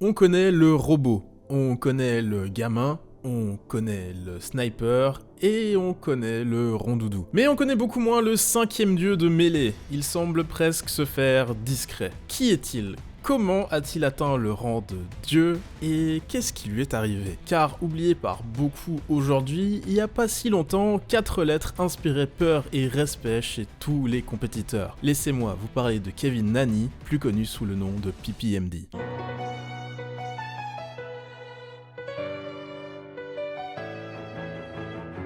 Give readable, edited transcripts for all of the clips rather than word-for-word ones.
On connaît le robot, on connaît le gamin, on connaît le sniper et on connaît le rondoudou. Mais on connaît beaucoup moins le 5e dieu de mêlée, il semble presque se faire discret. Qui est-il ? Comment a-t-il atteint le rang de dieu et qu'est-ce qui lui est arrivé ? Car oublié par beaucoup aujourd'hui, il n'y a pas si longtemps, 4 lettres inspiraient peur et respect chez tous les compétiteurs. Laissez-moi vous parler de Kevin Nani, plus connu sous le nom de PPMD.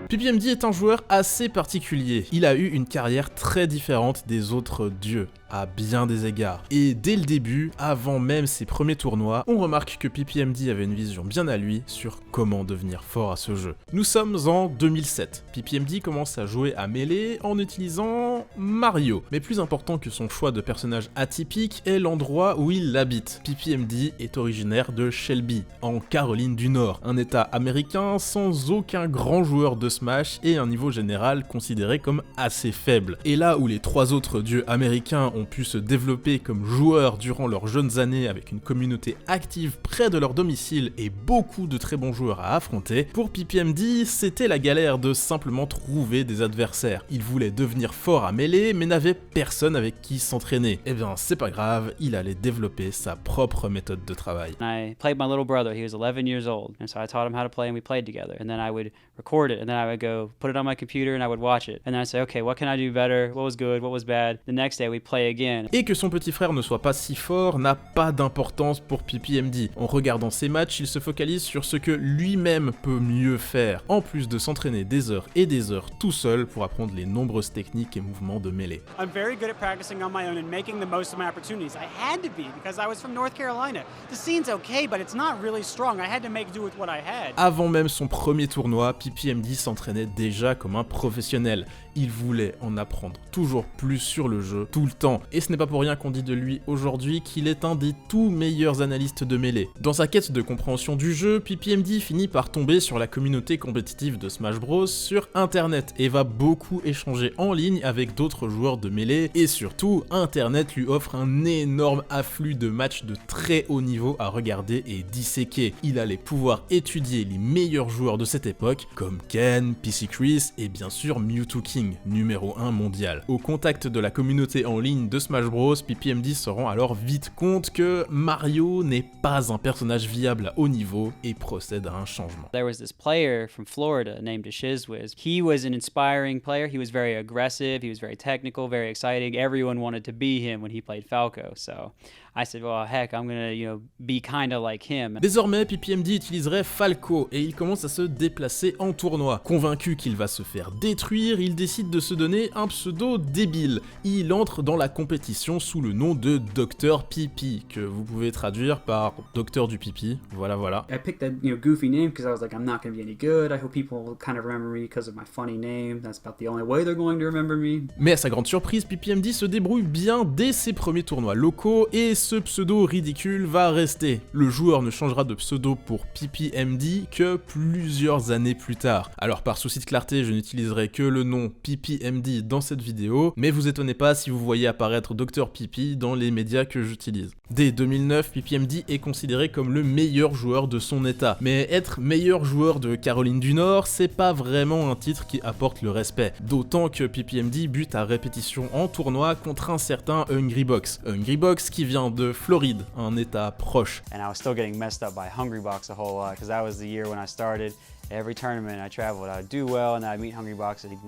PPMD est un joueur assez particulier. Il a eu une carrière très différente des autres dieux, à bien des égards. Et dès le début, avant même ses premiers tournois, on remarque que PPMD avait une vision bien à lui sur comment devenir fort à ce jeu. Nous sommes en 2007. PPMD commence à jouer à Melee en utilisant Mario. Mais plus important que son choix de personnage atypique est l'endroit où il habite. PPMD est originaire de Shelby, en Caroline du Nord, un état américain sans aucun grand joueur de Smash et un niveau général considéré comme assez faible. Et là où les 3 autres dieux américains ont pu se développer comme joueurs durant leurs jeunes années avec une communauté active près de leur domicile et beaucoup de très bons joueurs à affronter, pour PPMD, c'était la galère de simplement trouver des adversaires. Il voulait devenir fort à mêler mais n'avait personne avec qui s'entraîner. Eh bien, c'est pas grave, il allait développer sa propre méthode de travail. I played my little brother, he was 11 years old, and so I taught him how to play and we played together. And then I would record it, and then I would go put it on my computer and I would watch it. And then I'd say, okay, what can I do better? What was good? What was bad? The next day we'd play again. Et que son petit frère ne soit pas si fort n'a pas d'importance pour PPMD. En regardant ses matchs, il se focalise sur ce que lui-même peut mieux faire, en plus de s'entraîner des heures et des heures tout seul pour apprendre les nombreuses techniques et mouvements de mêlée. I'm very good at practicing on my own and making the most of my opportunities. I had to be because I was from North Carolina. The scene's okay, but it's not really strong. I had to make do with what I had. Avant même son premier tournoi, PPMD s'entraînait déjà comme un professionnel. Il voulait en apprendre toujours plus sur le jeu, tout le temps. Et ce n'est pas pour rien qu'on dit de lui aujourd'hui qu'il est un des tout meilleurs analystes de mêlée. Dans sa quête de compréhension du jeu, PPMD finit par tomber sur la communauté compétitive de Smash Bros sur internet et va beaucoup échanger en ligne avec d'autres joueurs de mêlée et surtout, internet lui offre un énorme afflux de matchs de très haut niveau à regarder et disséquer. Il allait pouvoir étudier les meilleurs joueurs de cette époque comme Ken, PC Chris et bien sûr Mewtwo King, numéro 1 mondial. Au contact de la communauté en ligne de Smash Bros, PPMD se rend alors vite compte que Mario n'est pas un personnage viable à haut niveau et procède à un changement. There was this player from Florida named Shizwiz. He was an inspiring player. He was very aggressive. He was very technical, very exciting. Everyone wanted to be him when he played Falco. So I said, well, heck, I'm gonna, be kind of like him. Désormais, PPMD utiliserait Falco et il commence à se déplacer en tournoi. Convaincu qu'il va se faire détruire, il décide de se donner un pseudo débile. Il entre dans la compétition sous le nom de Dr Pipi, que vous pouvez traduire par Docteur du Pipi. Voilà. I picked that goofy name because I was like, I'm not going to be any good. I hope people will kind of remember me because of my funny name. That's about the only way they're going to remember me. Mais à sa grande surprise, PPMD se débrouille bien dès ses premiers tournois locaux et ce pseudo ridicule va rester. Le joueur ne changera de pseudo pour PPMD que plusieurs années plus tard. Alors par souci de clarté, je n'utiliserai que le nom PPMD dans cette vidéo, mais vous étonnez pas si vous voyez apparaître Dr Pipi dans les médias que j'utilise. Dès 2009, PPMD est considéré comme le meilleur joueur de son état. Mais être meilleur joueur de Caroline du Nord, c'est pas vraiment un titre qui apporte le respect. D'autant que PPMD bute à répétition en tournoi contre un certain Hungrybox. Hungrybox qui vient de Floride, un état proche. And I was still getting messed up by Hungrybox a whole lot because that was the year when I started. Every tournament I traveled, I would do well, and I'd meet Hungrybox, and he'd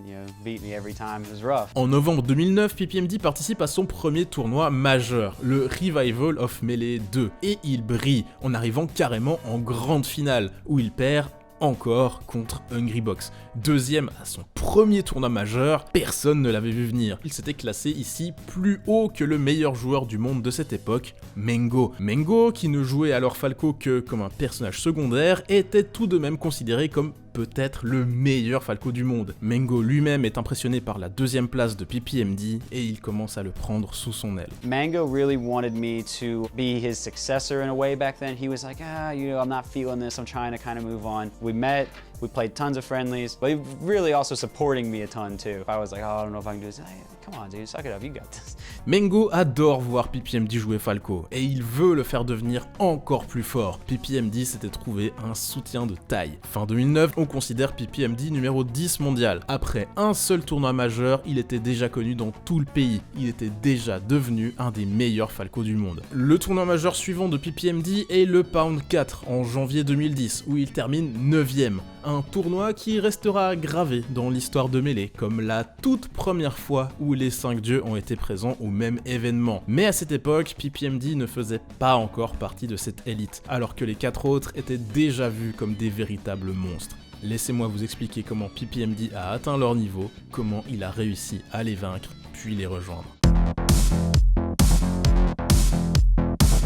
beat me every time. It was rough. En novembre 2009, PPMD participe à son premier tournoi majeur, le Revival of Melee 2, et il brille en arrivant carrément en grande finale, où il perd encore contre Hungrybox. Deuxième à son premier tournoi majeur, personne ne l'avait vu venir. Il s'était classé ici plus haut que le meilleur joueur du monde de cette époque, Mengo. Mengo, qui ne jouait alors Falco que comme un personnage secondaire, était tout de même considéré comme peut-être le meilleur Falco du monde. Mengo lui-même est impressionné par la deuxième place de PPMD et il commence à le prendre sous son aile. Mango really wanted me to be his successor in a way back then. He was like, I'm not feeling this, I'm trying to kind of move on. We met We played tons of friendlies, but really also supporting me a ton too. If I was like, oh, I don't know if I can do this, hey, come on, dude, suck it up, you got this. Mengo adore voir PPMD jouer Falco, et il veut le faire devenir encore plus fort. PPMD s'était trouvé un soutien de taille. Fin 2009, on considère PPMD numéro 10 mondial. Après un seul tournoi majeur, il était déjà connu dans tout le pays. Il était déjà devenu un des meilleurs Falco du monde. Le tournoi majeur suivant de PPMD est le Pound 4 en janvier 2010, où il termine 9ème. Un tournoi qui restera gravé dans l'histoire de Melee, comme la toute première fois où les 5 dieux ont été présents au même événement. Mais à cette époque, PPMD ne faisait pas encore partie de cette élite, alors que les 4 autres étaient déjà vus comme des véritables monstres. Laissez-moi vous expliquer comment PPMD a atteint leur niveau, comment il a réussi à les vaincre, puis les rejoindre.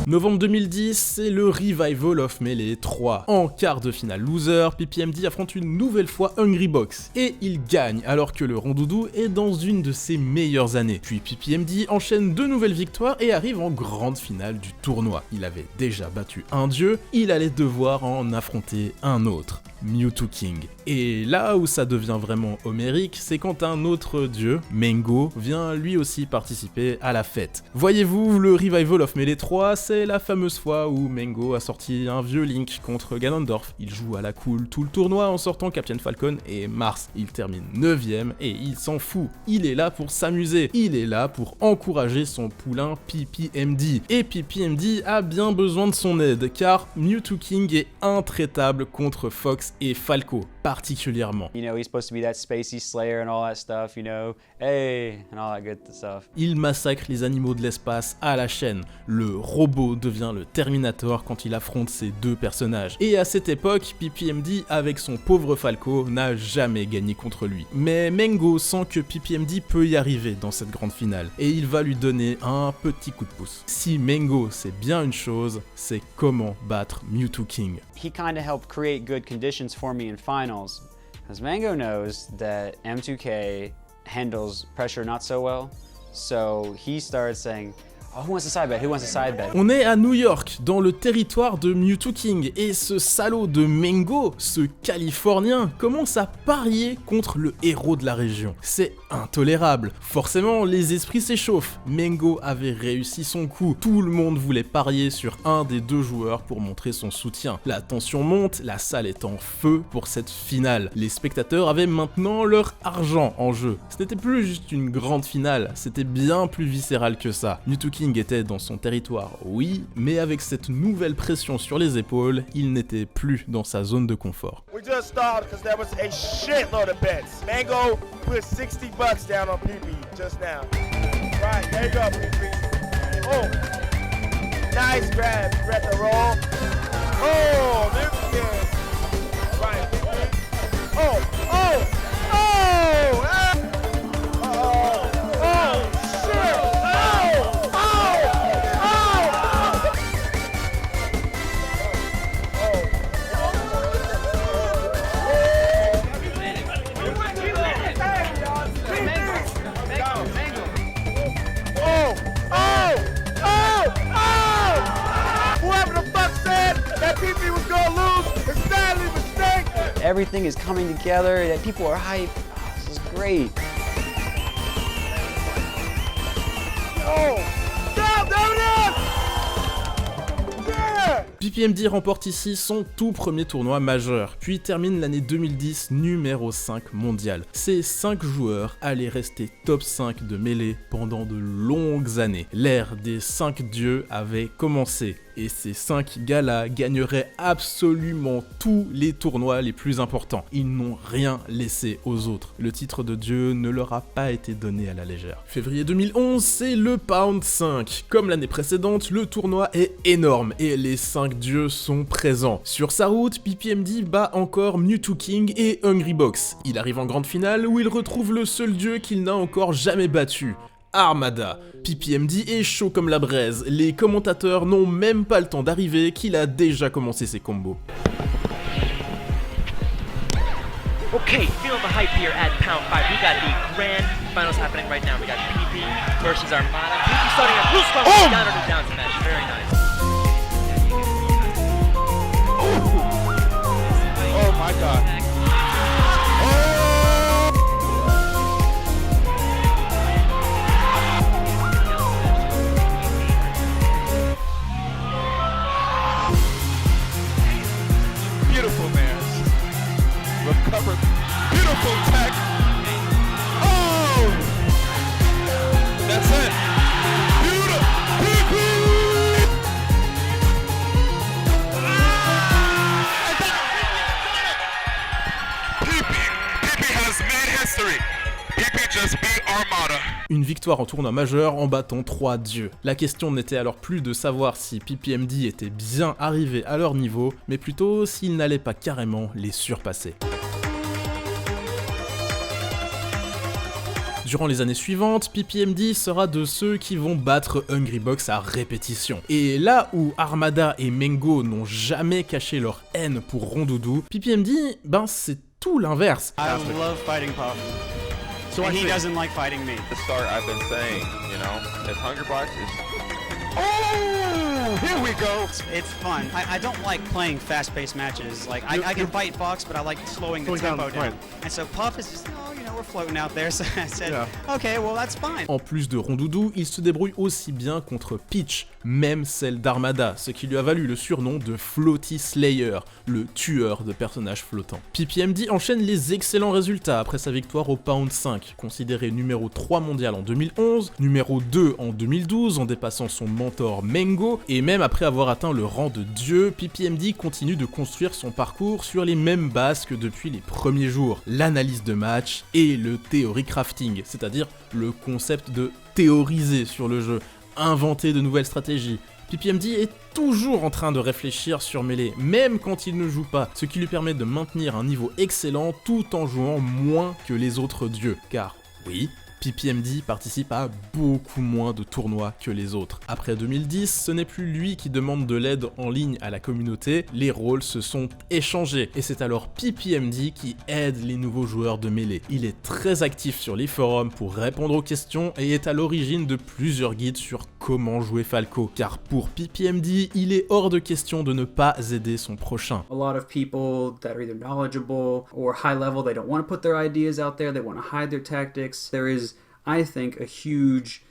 Novembre 2010, c'est le Revival of Melee 3. En quart de finale loser, PPMD affronte une nouvelle fois Hungrybox, et il gagne alors que le Rondoudou est dans une de ses meilleures années. Puis PPMD enchaîne 2 nouvelles victoires et arrive en grande finale du tournoi. Il avait déjà battu un dieu, il allait devoir en affronter un autre. Mew2King. Et là où ça devient vraiment homérique, c'est quand un autre dieu, Mengo, vient lui aussi participer à la fête. Voyez-vous, le Revival of Melee 3, c'est la fameuse fois où Mengo a sorti un vieux Link contre Ganondorf. Il joue à la cool tout le tournoi en sortant Captain Falcon et Mars. Il termine 9ème et il s'en fout. Il est là pour s'amuser. Il est là pour encourager son poulain PPMD. Et PPMD a bien besoin de son aide, car Mew2King est intraitable contre Fox et Falco, particulièrement. You know, he's supposed to be that spacey slayer and all that stuff, you know, hey, and all that good stuff. Il massacre les animaux de l'espace à la chaîne. Le robot devient le Terminator quand il affronte ces deux personnages. Et à cette époque, PPMD, avec son pauvre Falco, n'a jamais gagné contre lui. Mais Mengo sent que PPMD peut y arriver dans cette grande finale, et il va lui donner un petit coup de pouce. Si Mengo sait bien une chose, c'est comment battre Mew2King. He kind of helped create good conditions for me in finals, because Mango knows that M2K handles pressure not so well, so he started saying, oh, who wants a side bet? Who wants a side bet? On est à New York, dans le territoire de Mew2King, et ce salaud de Mengo, ce Californien, commence à parier contre le héros de la région. C'est intolérable. Forcément, les esprits s'échauffent. Mengo avait réussi son coup. Tout le monde voulait parier sur un des deux joueurs pour montrer son soutien. La tension monte, la salle est en feu pour cette finale. Les spectateurs avaient maintenant leur argent en jeu. Ce n'était plus juste une grande finale, c'était bien plus viscéral que ça. Mew2King était dans son territoire, oui, mais avec cette nouvelle pression sur les épaules, il n'était plus dans sa zone de confort. We just started because there was a shitload of bets. Mango put $60 down on PP just now. Right, there you go, PP. Oh, nice grab, you read the roll. Oh, this is right, PP. Oh, oh, oh, ah. Oh, oh, shit. Oh, oh, PP was gonna lose is sadly mistaken. Everything is coming together, that people are hyped. Oh, this is great. Oh, stop, there it is! Yeah! PPMD remporte ici son tout premier tournoi majeur, puis termine l'année 2010 numéro 5 mondial. Ces 5 joueurs allaient rester top 5 de Melee pendant de longues années. L'ère des 5 dieux avait commencé. Et ces 5 gars-là gagneraient absolument tous les tournois les plus importants. Ils n'ont rien laissé aux autres. Le titre de dieu ne leur a pas été donné à la légère. Février 2011, c'est le Pound 5. Comme l'année précédente, le tournoi est énorme et les 5 dieux sont présents. Sur sa route, PPMD bat encore Mew2King et Hungrybox. Il arrive en grande finale où il retrouve le seul dieu qu'il n'a encore jamais battu. Armada. PPMD est chaud comme la braise, les commentateurs n'ont même pas le temps d'arriver qu'il a déjà commencé ses combos. Okay, feeling the hype here at Pound 5. We got the grand finals happening right now. We got PP versus Armada. PP starting at blue spot with down under down to match. Very nice. Oh my god. Beautiful tech. Oh! That's it. Beautiful. PP has made history. PP just beat Armada. Une victoire en tournoi majeur en battant 3 dieux. La question n'était alors plus de savoir si PPMD était bien arrivé à leur niveau, mais plutôt s'il n'allait pas carrément les surpasser. Durant les années suivantes, PPMD sera de ceux qui vont battre Hungrybox à répétition. Et là où Armada et Mengo n'ont jamais caché leur haine pour Rondoudou, PPMD, ben c'est tout l'inverse. I love fighting Puff. And he doesn't like fighting me. The start I've been saying, you know, if Hungrybox is... Oh, here we go. It's fun. I don't like playing fast-paced matches. Like I can fight Fox, but I like slowing the tempo down. And so Puff is just, oh, you know, we're floating out there. So I said, okay, well that's fine. En plus de Rondoudou, il se débrouille aussi bien contre Peach, même celle d'Armada, ce qui lui a valu le surnom de Floaty Slayer, le tueur de personnages flottants. PPMD enchaîne les excellents résultats après sa victoire au Pound 5, considéré numéro 3 mondial en 2011, numéro 2 en 2012 en dépassant son mentor Mengo, et même après avoir atteint le rang de dieu, PPMD continue de construire son parcours sur les mêmes bases que depuis les premiers jours, l'analyse de match et le theory crafting, c'est-à-dire le concept de théoriser sur le jeu, inventer de nouvelles stratégies. PPMD est toujours en train de réfléchir sur Melee, même quand il ne joue pas, ce qui lui permet de maintenir un niveau excellent tout en jouant moins que les autres dieux, car oui, PPMD participe à beaucoup moins de tournois que les autres. Après 2010, ce n'est plus lui qui demande de l'aide en ligne à la communauté, les rôles se sont échangés, et c'est alors PPMD qui aide les nouveaux joueurs de Melee. Il est très actif sur les forums pour répondre aux questions et est à l'origine de plusieurs guides sur comment jouer Falco, car pour PPMD, il est hors de question de ne pas aider son prochain. A lot of people that are either knowledgeable or high level, they don't want to put their ideas out there, they want to hide their tactics. There is, I think, a huge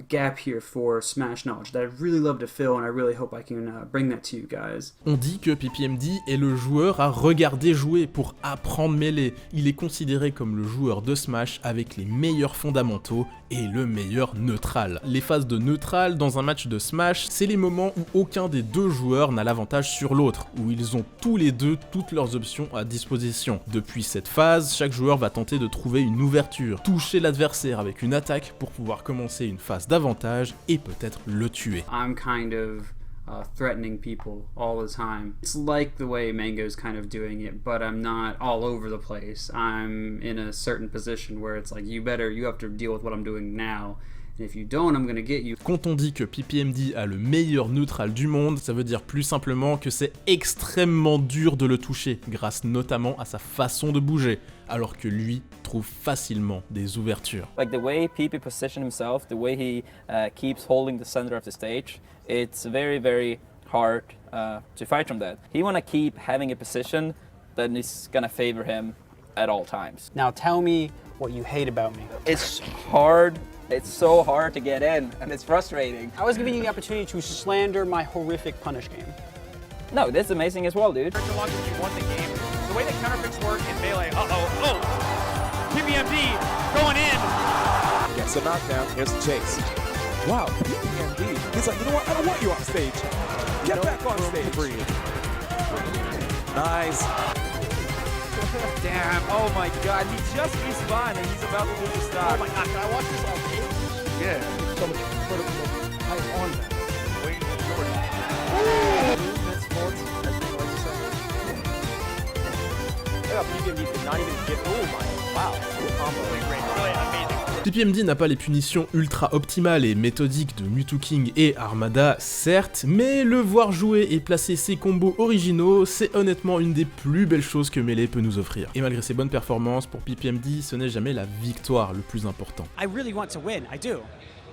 gap here for Smash knowledge that I'd really love to fill, and I really hope I can bring that to you guys. On dit que PPMD est le joueur à regarder jouer pour apprendre Melee. Il est considéré comme le joueur de Smash avec les meilleurs fondamentaux et le meilleur neutral. Les phases de neutral dans un match de Smash, c'est les moments où aucun des deux joueurs n'a l'avantage sur l'autre, où ils ont tous les deux toutes leurs options à disposition. Depuis cette phase, chaque joueur va tenter de trouver une ouverture, toucher l'adversaire avec une attaque pour pouvoir commencer une phase d'avantage et peut-être le tuer. I'm kind of threatening people all the time. It's like the way Mango's kind of doing it, but I'm not all over the place. I'm in a certain position where it's like, you have to deal with what I'm doing now. And if you don't, I'm gonna get you. Quand on dit que PPMD a le meilleur neutral du monde, ça veut dire plus simplement que c'est extrêmement dur de le toucher, grâce notamment à sa façon de bouger, alors que lui trouve facilement des ouvertures. Like the way PP positions himself, the way he keeps holding the center of the stage, it's very, very hard to fight from that. He wanna keep having a position that is gonna favor him at all times. Now tell me what you hate about me. It's hard. It's so hard to get in, and it's frustrating. I was giving you the opportunity to slander my horrific punish game. No, that's amazing as well, dude. You won the game. The way that counterpicks work in Melee, PPMD going in. Gets a knockdown, here's the chase. Wow, PPMD. He's like, you know what, I don't want you on stage. Get back on stage. Nice. Damn, oh my god, he just respawned and he's about to lose the stock. Oh my god, can I watch this on tape? Yeah. So much incredible hype on that. Wait, Jordan. Movement, sports, as we like to say. Yeah, PPMD did not even get, oh my, wow. Combo, really amazing. PPMD n'a pas les punitions ultra optimales et méthodiques de Mewtwo King et Armada, certes, mais le voir jouer et placer ses combos originaux, c'est honnêtement une des plus belles choses que Melee peut nous offrir. Et malgré ses bonnes performances, pour PPMD, ce n'est jamais la victoire le plus important. I really want to win, I do.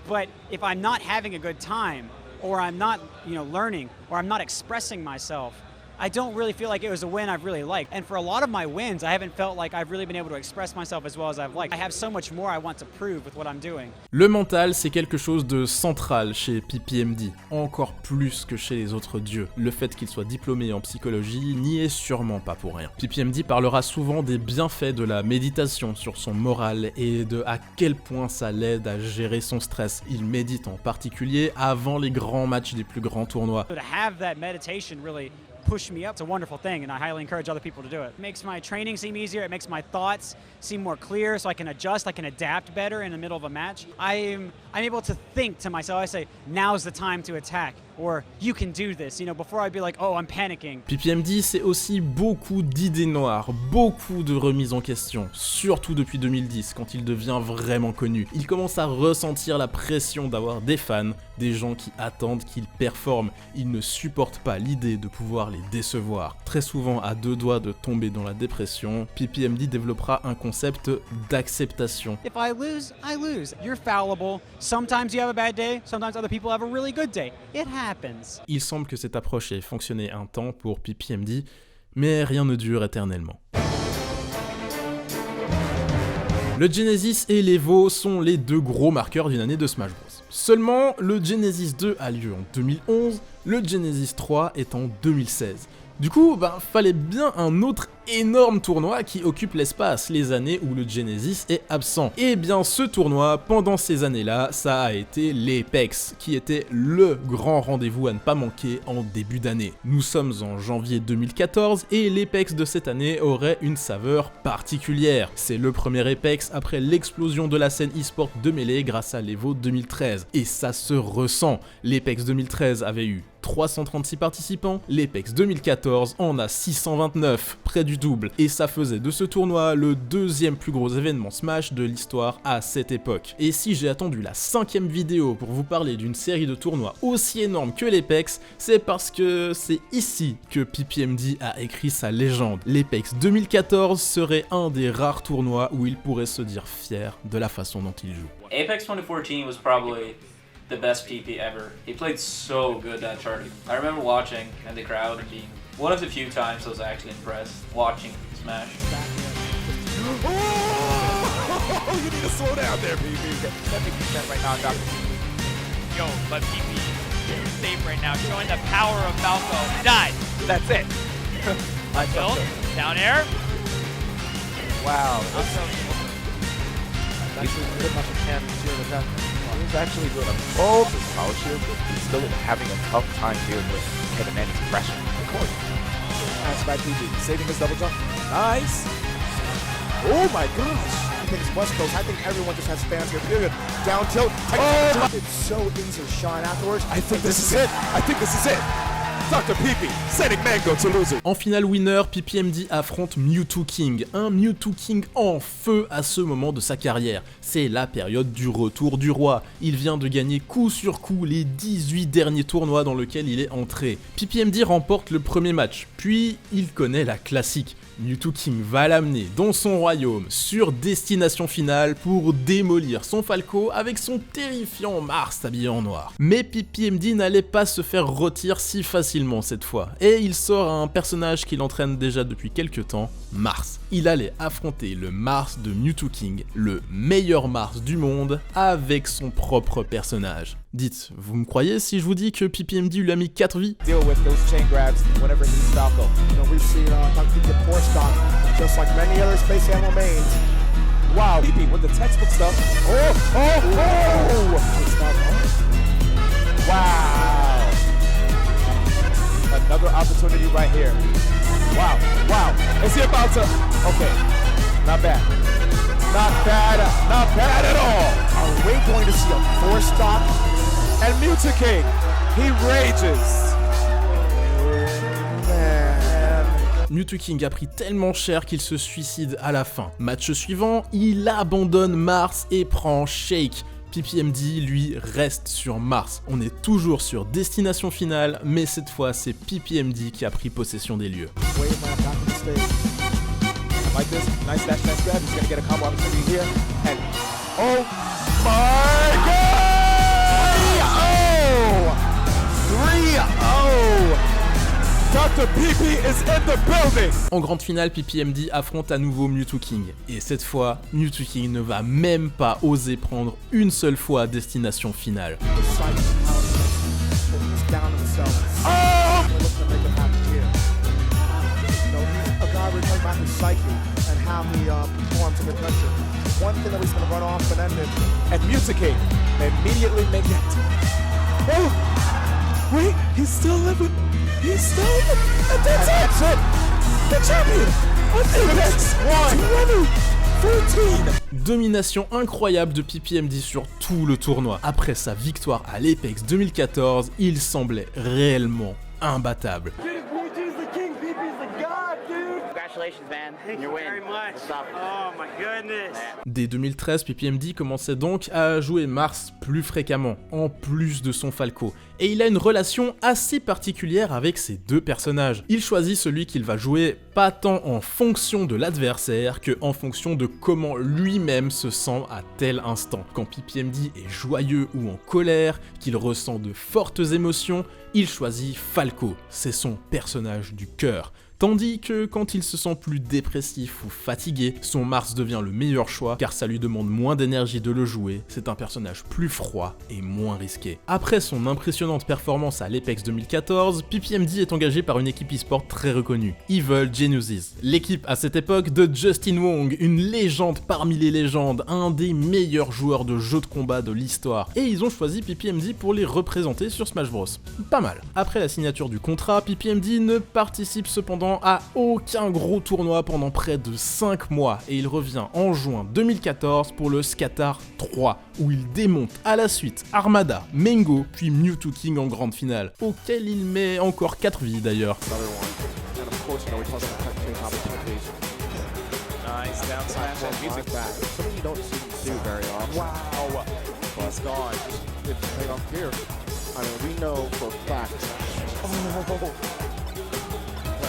But if I'm not having a good time, or I'm not, learning, or I'm not expressing myself, I don't really feel like it was a win I've really liked. And for a lot of my wins, I haven't felt like I've really been able to express myself as well as I've liked. I have so much more I want to prove with what I'm doing. Le mental, c'est quelque chose de central chez PPMD, encore plus que chez les autres dieux. Le fait qu'il soit diplômé en psychologie n'y est sûrement pas pour rien. PPMD parlera souvent des bienfaits de la méditation sur son moral et de à quel point ça l'aide à gérer son stress. Il médite en particulier avant les grands matchs des plus grands tournois. So to have that meditation really push me up, it's a wonderful thing, and I highly encourage other people to do it. It makes my training seem easier, it makes my thoughts seem more clear, so I can adjust, I can adapt better in the middle of a match. I'm able to think to myself, I say, now's the time to attack, or you can do this, you know, before I'd be like, oh, I'm panicking. PPMD, c'est aussi beaucoup d'idées noires, beaucoup de remises en question, surtout depuis 2010, quand il devient vraiment connu. Il commence à ressentir la pression d'avoir des fans, des gens qui attendent qu'il performe. Il ne supporte pas l'idée de pouvoir les décevoir. Très souvent à deux doigts de tomber dans la dépression, PPMD développera un concept d'acceptation. If I lose, I lose. You're fallible. Sometimes you have a bad day, sometimes other people have a really good day. It happens. Il semble que cette approche ait fonctionné un temps pour PPMD, mais rien ne dure éternellement. Le Genesis et l'Evo sont les deux gros marqueurs d'une année de Smash Bros. Seulement, le Genesis 2 a lieu en 2011, le Genesis 3 est en 2016. Du coup, fallait bien un autre énorme tournoi qui occupe l'espace les années où le Genesis est absent. Et bien ce tournoi, pendant ces années-là, ça a été l'Apex, qui était le grand rendez-vous à ne pas manquer en début d'année. Nous sommes en janvier 2014 et l'Apex de cette année aurait une saveur particulière. C'est le premier Apex après l'explosion de la scène e-sport de Melee grâce à l'Evo 2013. Et ça se ressent. L'Apex 2013 avait eu 336 participants, l'Apex 2014 en a 629, près du double, et ça faisait de ce tournoi le deuxième plus gros événement Smash de l'histoire à cette époque. Et si j'ai attendu la 5e vidéo pour vous parler d'une série de tournois aussi énorme que l'Apex, c'est parce que c'est ici que PPMD a écrit sa légende. L'Apex 2014 serait un des rares tournois où il pourrait se dire fier de la façon dont il joue. Apex 2014 was probably the best PP ever. He played so good that tournament. I remember watching in the crowd and being one of the few times I was actually impressed watching Smash. Oh, you need to slow down there, PP. 70% right now, Dr. Yo, but PP is safe right now, showing the power of Falco. Died. That's it. I Build, down air. Wow. That's pretty much a can to the He's actually doing a bold power shield, but he's still having a tough time dealing with Kevin Manny's pressure. Of course. Nice by PG, saving his double jump. Nice. Oh my gosh. I think it's West Coast. I think everyone just has fans here. Period. Down tilt. Oh, it's so easy to shine afterwards. I think this is it. I think this is it. Dr. PP, sending Mango to loser. En finale winner, PPMD affronte Mewtwo King, un Mewtwo King en feu à ce moment de sa carrière. C'est la période du retour du roi. Il vient de gagner coup sur coup les 18 derniers tournois dans lesquels il est entré. PPMD remporte le premier match, puis il connaît la classique. Mewtwo King va l'amener dans son royaume sur destination finale pour démolir son Falco avec son terrifiant Mars habillé en noir. Mais PPMD n'allait pas se faire rôtir si facilement cette fois, et il sort un personnage qu'il entraîne déjà depuis quelques temps, Mars. Il allait affronter le Mars de Mewtwo King, le meilleur Mars du monde, avec son propre personnage. Dites, vous me croyez si je vous dis que PPMD lui a mis 4 vies? Deal with those chain grabs whenever he's Falco. You know, we've seen Dr. get poor stock, just like many other Space Animal mains. Wow, PP with the textbook stuff. Wow. Another opportunity right here. Wow. Is he about to? Okay, not bad. Not bad at all. Are we going to see a 4-stock? And Mewtwo King, he rages. Man. Mewtwo King a pris tellement cher qu'il se suicide à la fin. Match suivant, il abandonne Mars et prend Shake. PPMD, lui, reste sur Mars. On est toujours sur destination finale, mais cette fois, c'est PPMD qui a pris possession des lieux. Like this, nice dash grab. He's gonna get a combo opportunity here. And oh my god! 3-0! Dr. PP is in the building! En grande finale, PPMD affronte à nouveau Mewtwo King. Et cette fois, Mewtwo King ne va même pas oser prendre une seule fois à destination finale. One thing that he's going to run off and end it. And Mewtwo King immediately make it. Oh! Wait, he's still living. He's still living. And that's it. The champion of Apex 2014. Domination incroyable de PPMD sur tout le tournoi. Après sa victoire à l'Apex 2014, il semblait réellement imbattable. Congratulations, man. Thank you very much. Oh my goodness. Dès 2013, PPMD commençait donc à jouer Mars plus fréquemment, en plus de son Falco. Et il a une relation assez particulière avec ces deux personnages. Il choisit celui qu'il va jouer pas tant en fonction de l'adversaire que en fonction de comment lui-même se sent à tel instant. Quand PPMD est joyeux ou en colère, qu'il ressent de fortes émotions, il choisit Falco, c'est son personnage du cœur. Tandis que quand il se sent plus dépressif ou fatigué, son Mars devient le meilleur choix car ça lui demande moins d'énergie de le jouer, c'est un personnage plus froid et moins risqué. Après son impressionnante performance à l'Apex 2014, PPMD est engagé par une équipe e-sport très reconnue, Evil Geniuses. L'équipe à cette époque de Justin Wong, une légende parmi les légendes, un des meilleurs joueurs de jeux de combat de l'histoire, et ils ont choisi PPMD pour les représenter sur Smash Bros. Pas mal. Après la signature du contrat, PPMD ne participe cependant à aucun gros tournoi pendant près de 5 mois et il revient en juin 2014 pour le Scatar 3 où il démonte à la suite Armada, Mengo puis Mewtwo King en grande finale, auquel il met encore 4 vies d'ailleurs.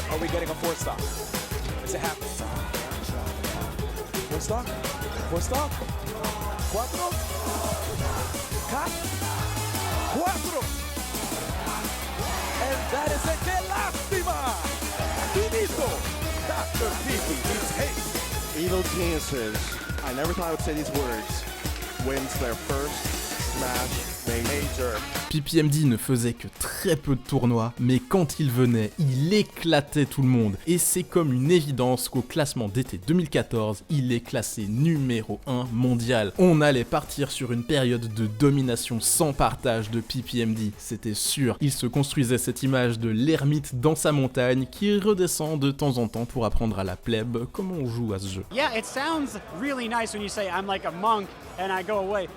Are we getting a 4-star? Is it happening? 4-star? 4-star? 4? 4? And that is it. ¡Qué lástima! Finito! Dr. PP needs hate. Evil Geniuses, I never thought I would say these words, wins their first Smash Major. PPMD ne faisait que très peu de tournois, mais quand il venait, il éclatait tout le monde. Et c'est comme une évidence qu'au classement d'été 2014, il est classé numéro 1 mondial. On allait partir sur une période de domination sans partage de PPMD, c'était sûr. Il se construisait cette image de l'ermite dans sa montagne qui redescend de temps en temps pour apprendre à la plèbe comment on joue à ce jeu. Yeah, it sounds really nice when you say I'm like a monk and I go away.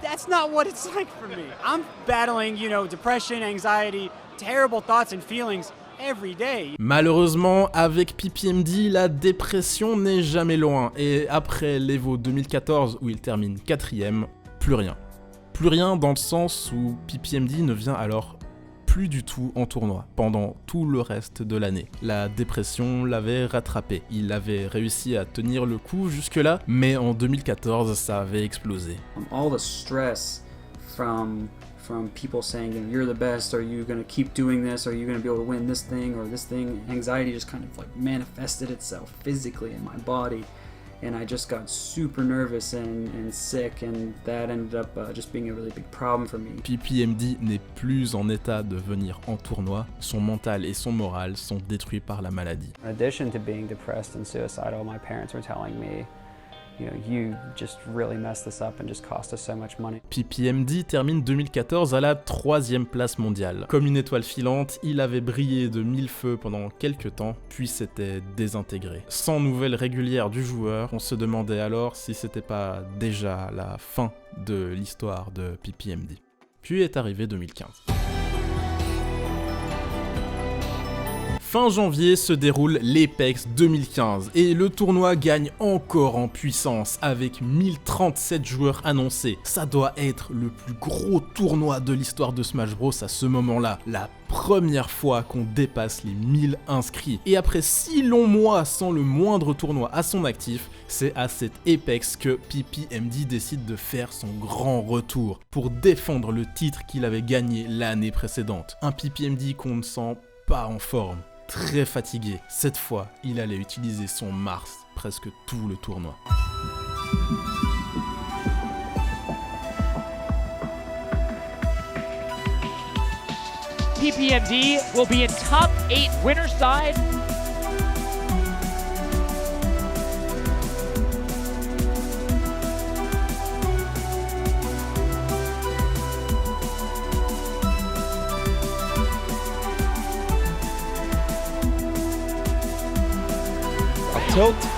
That's not what it's like for me. I'm battling, depression, anxiety, terrible thoughts and feelings every day. Malheureusement, avec PPMD, la dépression n'est jamais loin. Et après l'Evo 2014, où il termine 4ème, plus rien. Plus rien dans le sens où PPMD ne vient alors plus du tout en tournoi pendant tout le reste de l'année. La dépression l'avait rattrapé. Il avait réussi à tenir le coup jusque-là, mais en 2014, ça avait explosé. All the stress from people saying you're the best, are you gonna keep doing this, are you gonna be able to win this thing or this thing, anxiety just kind of like manifested itself physically in my body. And I just got super nervous and sick, and that ended up just being a really big problem for me. PPMD n'est plus en état de venir en tournoi, son mental et son moral sont détruits par la maladie. In addition to being depressed and suicidal, my parents were telling me, you just really messed this up and just cost us so much money. PPMD termine 2014 à la 3e place mondiale. Comme une étoile filante, il avait brillé de mille feux pendant quelques temps, puis s'était désintégré. Sans nouvelles régulières du joueur, on se demandait alors si c'était pas déjà la fin de l'histoire de PPMD. Puis est arrivé 2015. Fin janvier se déroule l'Apex 2015 et le tournoi gagne encore en puissance avec 1037 joueurs annoncés. Ça doit être le plus gros tournoi de l'histoire de Smash Bros à ce moment-là. La première fois qu'on dépasse les 1000 inscrits. Et après 6 longs mois sans le moindre tournoi à son actif, c'est à cette Apex que PPMD décide de faire son grand retour pour défendre le titre qu'il avait gagné l'année précédente. Un PPMD qu'on ne sent pas en forme. très fatigué. Cette fois, il allait utiliser son Mars presque tout le tournoi. PPMD will be in top 8 winner side.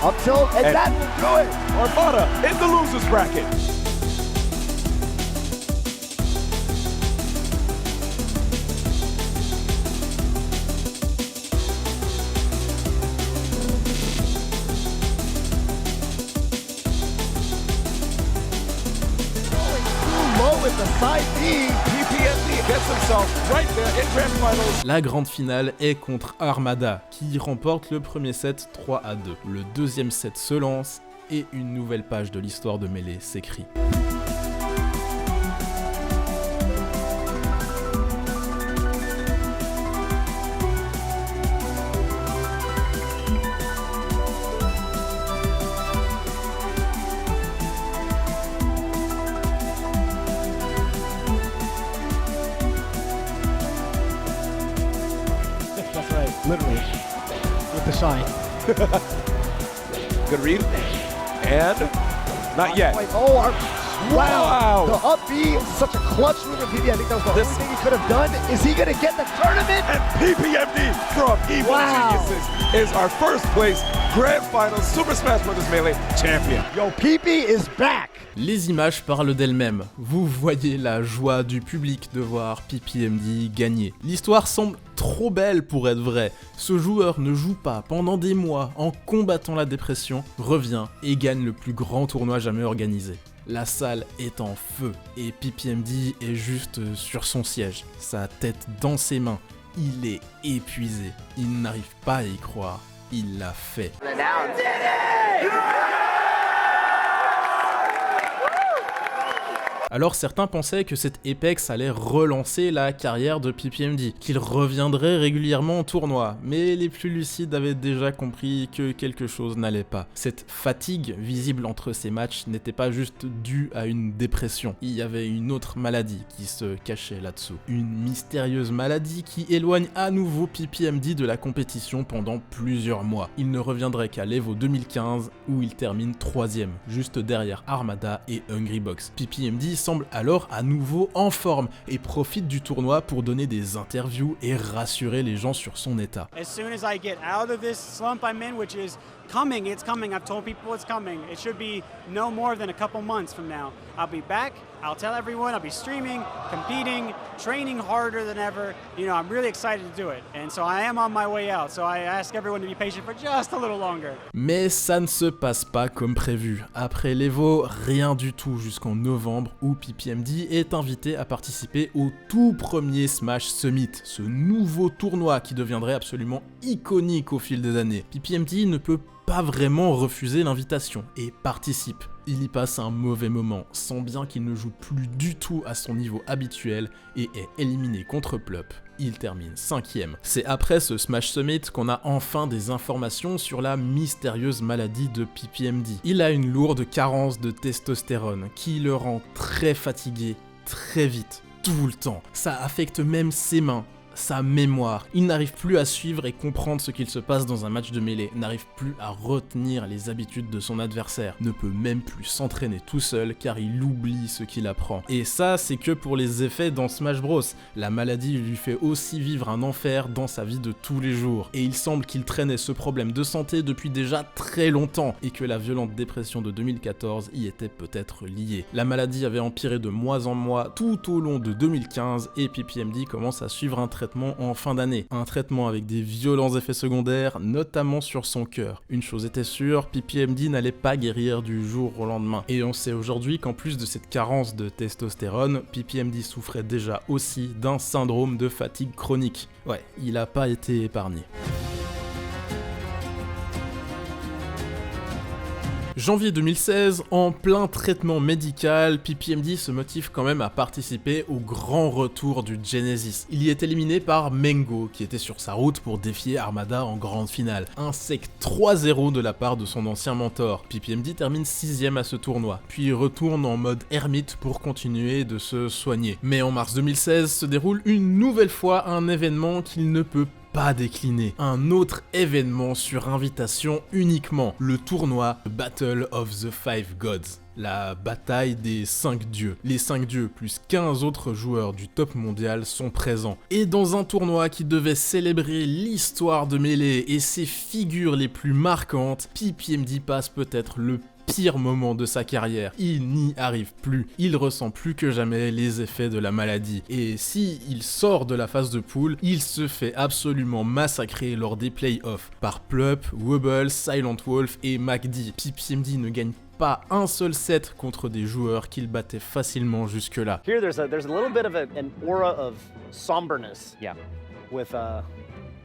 Up tilt, and that will do it. Armada in the losers bracket. With the side B, PPMD gets himself right there in grand finals. La grande finale est contre Armada, qui remporte le premier set 3-2. Le deuxième set se lance et une nouvelle page de l'histoire de Melee s'écrit. that's right, literally, with the shine. Good read. And not yet. Oh, wow. Wow. The up B, such a clutch move in PPMD. I think that was the only thing he could have done. Is he going to get the tournament? And PPMD from Evil Geniuses is our first place Grand Finals Super Smash Bros. Melee champion. Yo, PP is back. Les images parlent d'elles-mêmes. Vous voyez la joie du public de voir PPMD gagner. L'histoire semble trop belle pour être vraie. Ce joueur ne joue pas pendant des mois en combattant la dépression, revient et gagne le plus grand tournoi jamais organisé. La salle est en feu et PPMD est juste sur son siège, sa tête dans ses mains. Il est épuisé, il n'arrive pas à y croire, il l'a fait. Alors certains pensaient que cet Apex allait relancer la carrière de PPMD, qu'il reviendrait régulièrement au tournoi, mais les plus lucides avaient déjà compris que quelque chose n'allait pas. Cette fatigue visible entre ces matchs n'était pas juste due à une dépression, il y avait une autre maladie qui se cachait là-dessous. Une mystérieuse maladie qui éloigne à nouveau PPMD de la compétition pendant plusieurs mois. Il ne reviendrait qu'à l'Evo 2015 où il termine 3ème, juste derrière Armada et Hungrybox. PPMD semble alors à nouveau en forme et profite du tournoi pour donner des interviews et rassurer les gens sur son état. As soon as I get out of this slump I'm in, which is coming, it's coming. I've told people it's coming. It should be no more than a couple months from now. I'll be back. I'll tell everyone. I'll be streaming, competing, training harder than ever. You know, I'm really excited to do it. And so I am on my way out. So I ask everyone to be patient for just a little longer. Mais ça ne se passe pas comme prévu. Après l'Evo, rien du tout jusqu'en novembre où PPMD est invité à participer au tout premier Smash Summit, ce nouveau tournoi qui deviendrait absolument iconique au fil des années. PPMD ne peut pas vraiment refuser l'invitation et participe. Il y passe un mauvais moment, sent bien qu'il ne joue plus du tout à son niveau habituel et est éliminé contre Plup. Il termine 5ème. C'est après ce Smash Summit qu'on a enfin des informations sur la mystérieuse maladie de PPMD. Il a une lourde carence de testostérone qui le rend très fatigué, très vite, tout le temps. Ça affecte même ses mains, sa mémoire. Il n'arrive plus à suivre et comprendre ce qu'il se passe dans un match de mêlée, n'arrive plus à retenir les habitudes de son adversaire, ne peut même plus s'entraîner tout seul car il oublie ce qu'il apprend. Et ça, c'est que pour les effets dans Smash Bros. La maladie lui fait aussi vivre un enfer dans sa vie de tous les jours. Et il semble qu'il traînait ce problème de santé depuis déjà très longtemps et que la violente dépression de 2014 y était peut-être liée. La maladie avait empiré de mois en mois tout au long de 2015 et PPMD commence à suivre un traitement en fin d'année. Un traitement avec des violents effets secondaires, notamment sur son cœur. Une chose était sûre, PPMD n'allait pas guérir du jour au lendemain. Et on sait aujourd'hui qu'en plus de cette carence de testostérone, PPMD souffrait déjà aussi d'un syndrome de fatigue chronique. Ouais, il a pas été épargné. Janvier 2016, en plein traitement médical, PPMD se motive quand même à participer au grand retour du Genesis. Il y est éliminé par Mengo, qui était sur sa route pour défier Armada en grande finale. Un sec 3-0 de la part de son ancien mentor. PPMD termine 6ème à ce tournoi, puis retourne en mode ermite pour continuer de se soigner. Mais en mars 2016 se déroule une nouvelle fois un événement qu'il ne peut pas décliner. Un autre événement sur invitation uniquement, le tournoi Battle of the Five Gods. La bataille des 5 dieux. Les 5 dieux plus 15 autres joueurs du top mondial sont présents. Et dans un tournoi qui devait célébrer l'histoire de Melee et ses figures les plus marquantes, PPMD passe peut-être le pire moment de sa carrière. Il n'y arrive plus. Il ressent plus que jamais les effets de la maladie. Et si il sort de la phase de poule, il se fait absolument massacrer lors des playoffs par Plup, Wobble, Silent Wolf et MacD. PPMD ne gagne pas un seul set contre des joueurs qu'il battait facilement jusque-là. Here there's a little bit of an aura of somberness. Yeah. With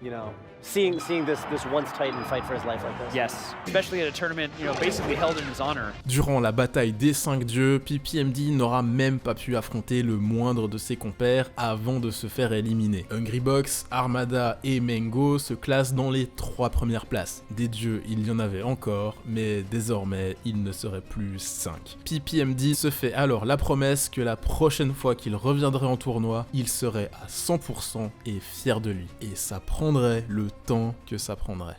you know, seeing this once Titan fight for his life like this. Yes, especially at a tournament, you know, basically held in his honor. Durant la bataille des 5 dieux, PPMD n'aura même pas pu affronter le moindre de ses compères avant de se faire éliminer. Hungrybox, Armada et Mengo se classent dans les 3 premières places. Des dieux, il y en avait encore, mais désormais, il ne serait plus 5. PPMD se fait alors la promesse que la prochaine fois qu'il reviendrait en tournoi, il serait à 100% et fier de lui. Et ça prendrait le temps que ça prendrait.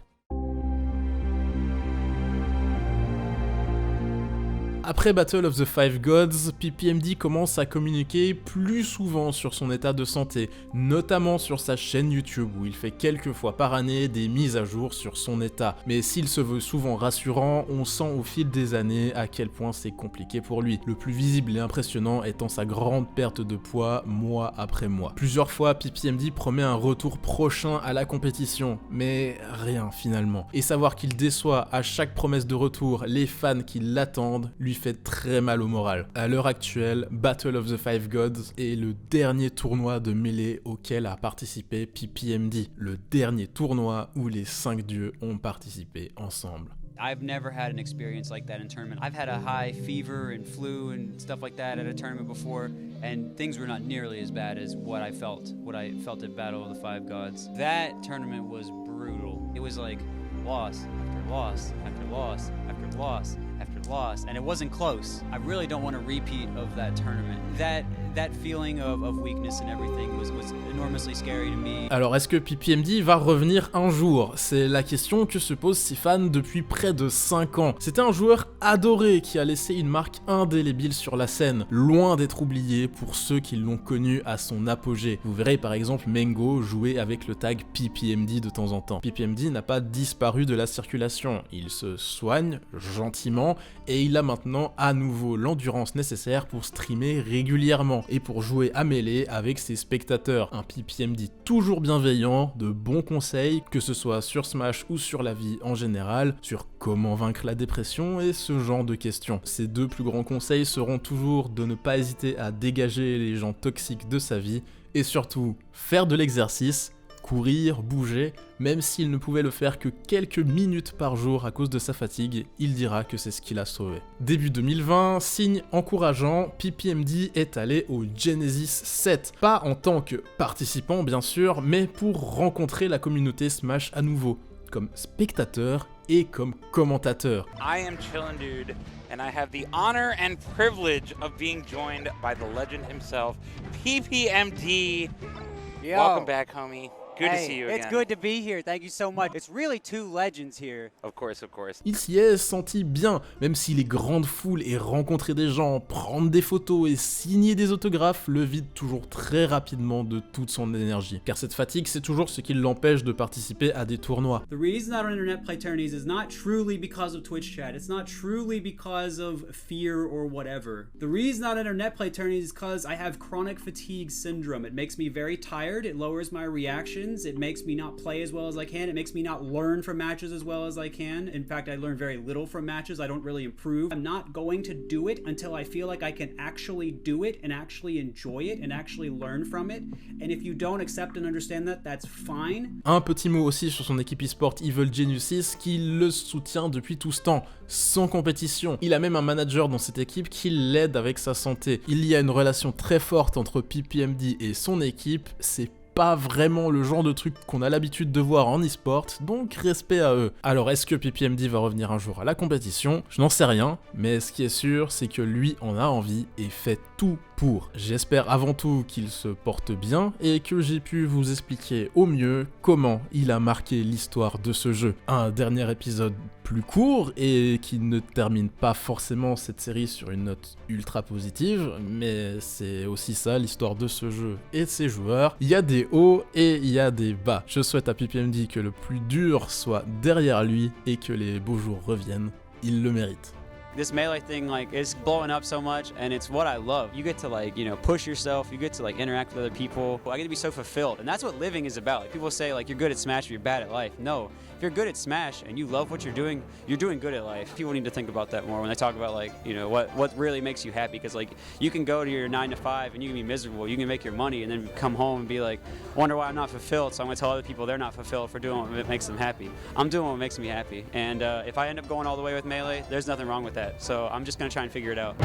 Après Battle of the Five Gods, PPMD commence à communiquer plus souvent sur son état de santé, notamment sur sa chaîne YouTube où il fait quelques fois par année des mises à jour sur son état. Mais s'il se veut souvent rassurant, on sent au fil des années à quel point c'est compliqué pour lui. Le plus visible et impressionnant étant sa grande perte de poids mois après mois. Plusieurs fois, PPMD promet un retour prochain à la compétition, mais rien finalement. Et savoir qu'il déçoit à chaque promesse de retour les fans qui l'attendent lui fait très mal au moral. À l'heure actuelle, Battle of the Five Gods est le dernier tournoi de Melee auquel a participé PPMD. Le dernier tournoi où les 5 dieux ont participé ensemble. I've never had an experience like that in tournament. I've had a high fever and flu and stuff like that at a tournament before, and things were not nearly as bad as what I felt at Battle of the Five Gods. That tournament was brutal. It was like loss after loss after loss after loss after loss, and it wasn't close. I really don't want a repeat of that tournament. That feeling of weakness and everything was enormously scary to me. Alors est-ce que PPMD va revenir un jour? C'est la question que se posent ses fans depuis près de 5 ans. C'était un joueur adoré qui a laissé une marque indélébile sur la scène, loin d'être oublié pour ceux qui l'ont connu à son apogée. Vous verrez par exemple Mengo jouer avec le tag PPMD de temps en temps. PPMD n'a pas disparu de la circulation, il se soigne gentiment et il a maintenant à nouveau l'endurance nécessaire pour streamer régulièrement et pour jouer à Melee avec ses spectateurs. Un PPMD toujours bienveillant, de bons conseils, que ce soit sur Smash ou sur la vie en général, sur comment vaincre la dépression et ce genre de questions. Ses 2 plus grands conseils seront toujours de ne pas hésiter à dégager les gens toxiques de sa vie et surtout faire de l'exercice, courir, bouger, même s'il ne pouvait le faire que quelques minutes par jour à cause de sa fatigue, il dira que c'est ce qui l'a sauvé. Début 2020, signe encourageant, PPMD est allé au Genesis 7. Pas en tant que participant bien sûr, mais pour rencontrer la communauté Smash à nouveau, comme spectateur et comme commentateur. I am Chillin' Dude, and I have the honor and privilege of being joined by the legend himself, PPMD. Yo. Welcome back, homie. Good to Hey, see you again. it's good to be here. Thank you so much. It's really 2 legends here. Of course, of course. Il s'y est senti bien, même si les grandes foules et rencontrer des gens, prendre des photos et signer des autographes le vident toujours très rapidement de toute son énergie. Car cette fatigue, c'est toujours ce qui l'empêche de participer à des tournois. The reason I don't internet play tourneys is not truly because of Twitch chat. It's not truly because of fear or whatever. The reason I don't internet play tourneys is because I have chronic fatigue syndrome. It makes me very tired, it lowers my reactions, happens. It makes me not play as well as I can. It makes me not learn from matches as well as I can. In fact, I learn very little from matches. I don't really improve. I'm not going to do it until I feel like I can actually do it and actually enjoy it and actually learn from it. And if you don't accept and understand that, that's fine. Un petit mot aussi sur son équipe e-sport Evil Geniuses qui le soutient depuis tout ce temps, sans compétition. Il a même un manager dans cette équipe qui l'aide avec sa santé. Il y a une relation très forte entre PPMD et son équipe, c'est pas vraiment le genre de truc qu'on a l'habitude de voir en e-sport, donc respect à eux. Alors est-ce que PPMD va revenir un jour à la compétition? Je n'en sais rien, mais ce qui est sûr, c'est que lui en a envie et fait tout pour. J'espère avant tout qu'il se porte bien et que j'ai pu vous expliquer au mieux comment il a marqué l'histoire de ce jeu. Un dernier épisode plus court et qui ne termine pas forcément cette série sur une note ultra positive, mais c'est aussi ça l'histoire de ce jeu et de ses joueurs. Il y a des hauts et il y a des bas. Je souhaite à PPMD que le plus dur soit derrière lui et que les beaux jours reviennent. Il le mérite. This Melee thing is blowing up so much, and it's what I love. You get to push yourself, you get to interact with other people. I get to be so fulfilled, and that's what living is about. People say you're good at Smash or you're bad at life. No, if you're good at Smash and you love what you're doing good at life. People need to think about that more when they talk about what really makes you happy, because you can go to your 9 to 5 and you can be miserable. You can make your money and then come home and be wonder why I'm not fulfilled. So I'm gonna tell other people they're not fulfilled for doing what makes them happy. I'm doing what makes me happy, and if I end up going all the way with Melee, there's nothing wrong with that. So I'm just gonna try and figure it out.